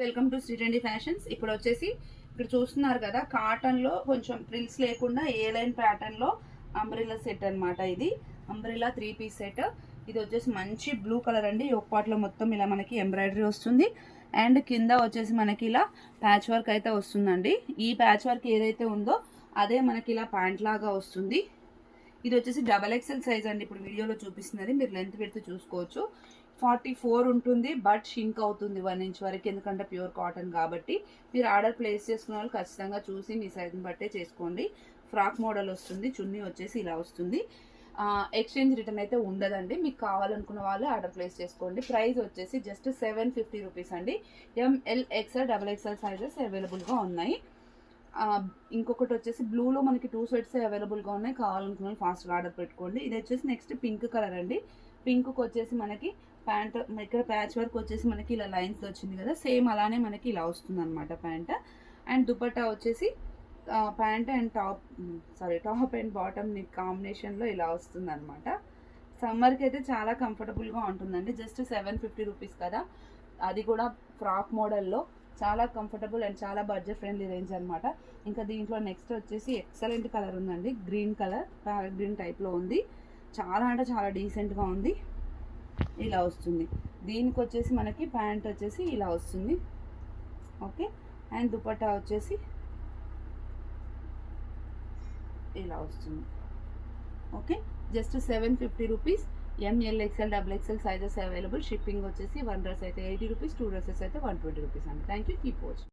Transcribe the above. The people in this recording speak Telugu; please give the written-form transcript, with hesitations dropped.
Welcome to Shri trendy fashions. ఇప్పుడు వచ్చేసి ఇక్కడ చూస్తున్నారు కదా, కాటన్ లో కొంచెం ప్రిల్స్ లేకుండా ఏ లైన్ ప్యాటర్న్ లో అంబ్రెల్లా సెట్ అన్నమాట. ఇది అంబ్రెల్లా 3 పీస్ సెట్. ఇది వచ్చేసి మంచి బ్లూ కలర్ అండి. ఒక పార్ట్ లో మొత్తం ఇలా మనకి ఎంబ్రాయిడరీ వస్తుంది అండ్ కింద వచ్చేసి మనకి ఇలా ప్యాచ్ వర్క్ అయితే వస్తుందండి. ఈ ప్యాచ్ వర్క్ ఏదైతే ఉందో అదే మనకి ఇలా ప్యాంట్ లాగా వస్తుంది. ఇది వచ్చేసి XXL సైజ్ అండి. ఇప్పుడు వీడియోలో చూపిస్తున్నది, మీరు లెంత్ పెడితే చూసుకోవచ్చు. 44 ఉంటుంది, బట్ షింక్ అవుతుంది 1 ఇంచ్ వరకు, ఎందుకంటే ప్యూర్ కాటన్ కాబట్టి. మీరు ఆర్డర్ ప్లేస్ చేసుకున్న వాళ్ళు ఖచ్చితంగా చూసి మీ సైజ్ని బట్టే చేసుకోండి. ఫ్రాక్ మోడల్ వస్తుంది, చున్నీ వచ్చేసి ఇలా వస్తుంది. ఎక్స్చేంజ్ రిటర్న్ అయితే ఉండదండి. మీకు కావాలనుకున్న వాళ్ళు ఆర్డర్ ప్లేస్ చేసుకోండి. ప్రైస్ వచ్చేసి జస్ట్ 750 రూపీస్ అండి. ML XL XXL సైజెస్ అవైలబుల్గా ఉన్నాయి. ఇంకొకటి వచ్చేసి బ్లూలో మనకి 2 సెట్స్ అవైలబుల్గా ఉన్నాయి. కావాలనుకున్న ఫాస్ట్గా ఆర్డర్ పెట్టుకోండి. ఇది వచ్చేసి నెక్స్ట్ పింక్ కలర్ అండి. పింక్కి వచ్చేసి మనకి ప్యాంట్ ఇక్కడ ప్యాచ్ వర్క్ వచ్చేసి మనకి ఇలా లైన్స్ వచ్చింది కదా, సేమ్ అలానే మనకి ఇలా వస్తుంది అనమాట ప్యాంట్. అండ్ దుపట్టా వచ్చేసి pant and top and bottom కాంబినేషన్లో ఇలా వస్తుంది అనమాట. సమ్మర్కి అయితే చాలా కంఫర్టబుల్గా ఉంటుందండి. జస్ట్ 750 రూపీస్ కదా, అది కూడా ఫ్రాక్ మోడల్లో చాలా కంఫర్టబుల్ అండ్ చాలా బడ్జెట్ ఫ్రెండ్లీ రేంజ్ అనమాట. ఇంకా దీంట్లో నెక్స్ట్ వచ్చేసి ఎక్సలెంట్ కలర్ ఉందండి. గ్రీన్ కలర్, ప్యారెట్ గ్రీన్ టైప్లో ఉంది. చాలా అంటే చాలా డీసెంట్గా ఉంది. ఇలా వస్తుంది. దీనికి వచ్చేసి మనకి ప్యాంట్ వచ్చేసి ఇలా వస్తుంది. ఓకే, అండ్ దుపట్టా వచ్చేసి ఇలా వస్తుంది. Okay, just 750 rupees. ML XL XXL sizes available. Shipping వచ్చేసి 1 డ్రెస్ అయితే 80 రూపీస్, 2 డ్రెస్సెస్ అయితే 120 రూపీస్ అండి. Thank you, keep watching.